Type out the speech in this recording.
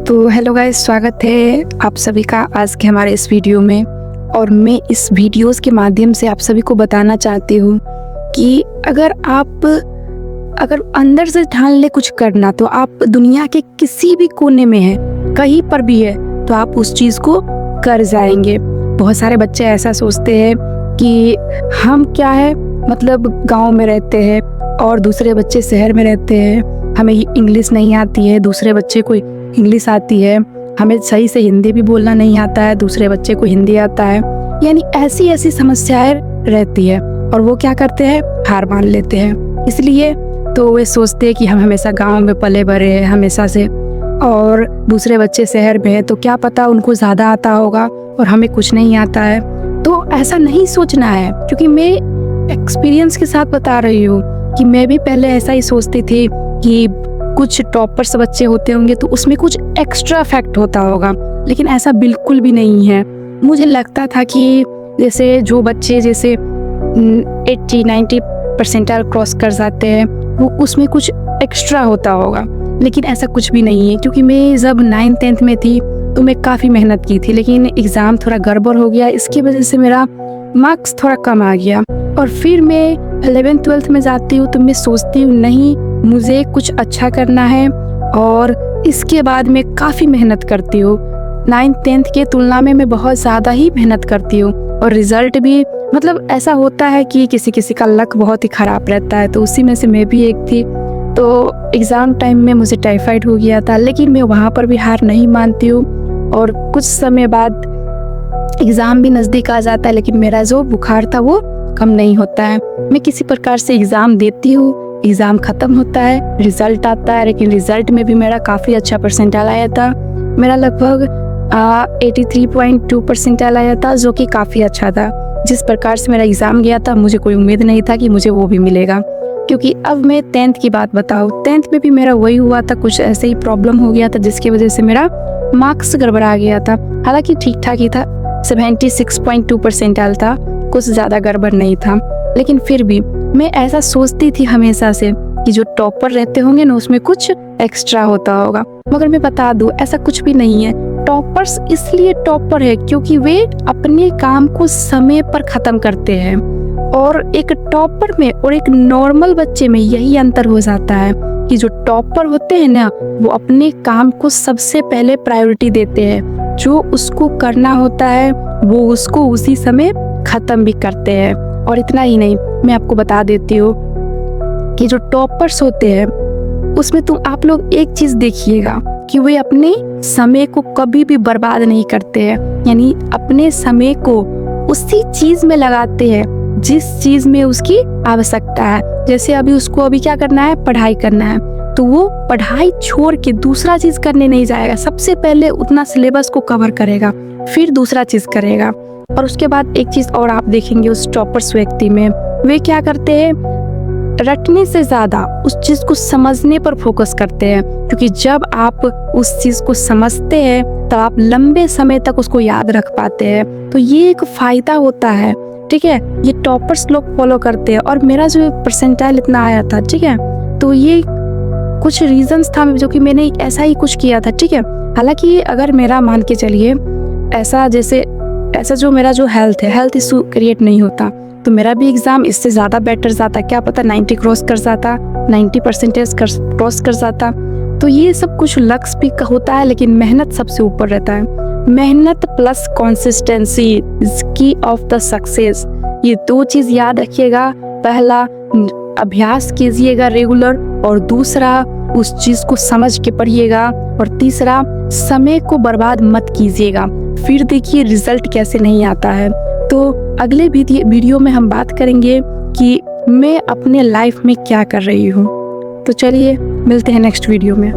तो hello guys, स्वागत है आप सभी का आज के हमारे इस वीडियो में। और मैं इस वीडियोस के माध्यम से आप सभी को बताना चाहती हूँ कि अगर अंदर से ठान ले कुछ करना, तो आप दुनिया के किसी भी कोने में है, कहीं पर भी है, तो आप उस चीज़ को कर जाएंगे। बहुत सारे बच्चे ऐसा सोचते हैं कि हम क्या है, मतलब गांव में रहते हैं और दूसरे बच्चे शहर में रहते हैं, हमें इंग्लिश नहीं आती है, दूसरे बच्चे को इंग्लिश आती है, हमें सही से हिंदी भी बोलना नहीं आता है, दूसरे बच्चे को हिंदी आता है। यानी ऐसी ऐसी समस्याएं रहती है और वो क्या करते हैं, हार मान लेते हैं। इसलिए तो वे सोचते हैं कि हम हमेशा गांव में पले बड़े हैं हमेशा से, और दूसरे बच्चे शहर में है, तो क्या पता उनको ज़्यादा आता होगा और हमें कुछ नहीं आता है। तो ऐसा नहीं सोचना है, क्योंकि मैं एक्सपीरियंस के साथ बता रही हूँ कि मैं भी पहले ऐसा ही सोचती थी कि कुछ टॉपर्स बच्चे होते होंगे तो उसमें कुछ एक्स्ट्रा फैक्ट होता होगा, लेकिन ऐसा बिल्कुल भी नहीं है। मुझे लगता था कि जैसे जो बच्चे जैसे 80-90 परसेंटाइल क्रॉस कर जाते हैं वो उसमें कुछ एक्स्ट्रा होता होगा, लेकिन ऐसा कुछ भी नहीं है। क्योंकि मैं जब 9th-10th में थी तो मैं काफ़ी मेहनत की थी, लेकिन एग्ज़ाम थोड़ा गड़बड़ हो गया, इसकी वजह से मेरा मार्क्स थोड़ा कम आ गया। और फिर मैं 11th-12th में जाती हूँ तो मैं सोचती हूँ नहीं, मुझे कुछ अच्छा करना है, और इसके बाद मैं काफ़ी मेहनत करती हूँ। 9th-10th के तुलना में मैं बहुत ज़्यादा ही मेहनत करती हूँ, और रिज़ल्ट भी मतलब ऐसा होता है कि किसी किसी का लक बहुत ही ख़राब रहता है, तो उसी में से मैं भी एक थी। तो एग्ज़ाम टाइम में मुझे टाइफाइड हो गया था, लेकिन मैं वहाँ पर भी हार नहीं मानती हूँ, और कुछ समय बाद एग्ज़ाम भी नज़दीक आ जाता है, लेकिन मेरा जो बुखार था वो कम नहीं होता है। मैं किसी प्रकार से एग्ज़ाम देती हूँ, एग्ज़ाम ख़त्म होता है, रिज़ल्ट आता है, लेकिन रिज़ल्ट में भी मेरा काफ़ी अच्छा परसेंटाइल आया था। मेरा लगभग 83.2 परसेंटाइल आया था, जो कि काफ़ी अच्छा था। जिस प्रकार से मेरा एग्ज़ाम गया था, मुझे कोई उम्मीद नहीं था कि मुझे वो भी मिलेगा। क्योंकि अब मैं 10th की बात बताऊँ, 10th में भी मेरा वही हुआ था, कुछ ऐसे ही प्रॉब्लम हो गया था जिसकी वजह से मेरा मार्क्स गड़बड़ा गया था। हालांकि ठीक ठाक ही था, 76.2 परसेंटाइल था, कुछ ज़्यादा गड़बड़ नहीं था। लेकिन फिर भी मैं ऐसा सोचती थी हमेशा से कि जो टॉपर रहते होंगे ना, उसमें कुछ एक्स्ट्रा होता होगा। मगर मैं बता दूं, ऐसा कुछ भी नहीं है। टॉपर्स इसलिए टॉपर है क्योंकि वे अपने काम को समय पर ख़त्म करते हैं, और एक टॉपर में और एक नॉर्मल बच्चे में यही अंतर हो जाता है कि जो टॉपर होते हैं ना, वो अपने काम को सबसे पहले प्रायोरिटी देते हैं। जो उसको करना होता है वो उसको उसी समय ख़त्म भी करते हैं। और इतना ही नहीं, मैं आपको बता देती हूँ कि जो टॉपर्स होते हैं उसमें आप लोग एक चीज़ देखिएगा कि वे अपने समय को कभी भी बर्बाद नहीं करते हैं। यानी अपने समय को उसी चीज़ में लगाते हैं जिस चीज़ में उसकी आवश्यकता है। जैसे अभी क्या करना है, पढ़ाई करना है, तो वो पढ़ाई छोड़ के दूसरा चीज़ करने नहीं जाएगा। सबसे पहले उतना सिलेबस को कवर करेगा, फिर दूसरा चीज़ करेगा। और उसके बाद एक चीज़ और आप देखेंगे उस टॉपर्स व्यक्ति में, वे क्या करते हैं, रटने से ज़्यादा उस चीज़ को समझने पर फोकस करते हैं। क्योंकि जब आप उस चीज़ को समझते हैं तब आप लंबे समय तक उसको याद रख पाते हैं। तो ये एक फ़ायदा होता है, ठीक है, ये टॉपर्स लोग फॉलो करते हैं। और मेरा जो परसेंटाइल इतना आया था, ठीक है, तो ये कुछ रीजंस था जो कि मैंने ऐसा ही कुछ किया था, ठीक है। हालांकि अगर मेरा मान के चलिए ऐसा जो मेरा जो हेल्थ इशू क्रिएट नहीं होता तो मेरा भी एग्ज़ाम इससे ज़्यादा बेटर जाता। क्या पता 90 क्रॉस कर जाता, 90 परसेंटेज क्रॉस कर जाता। तो ये सब कुछ लक्स भी होता है, लेकिन मेहनत सबसे ऊपर रहता है। मेहनत प्लस कंसिस्टेंसी इज की ऑफ द सक्सेस। ये दो चीज़ याद रखिएगा। पहला, अभ्यास कीजिएगा रेगुलर, और दूसरा, उस चीज़ को समझ के पढ़िएगा, और तीसरा, समय को बर्बाद मत कीजिएगा। फिर देखिए रिजल्ट कैसे नहीं आता है। तो अगले वीडियो में हम बात करेंगे कि मैं अपने लाइफ में क्या कर रही हूँ। तो चलिए मिलते हैं नेक्स्ट वीडियो में।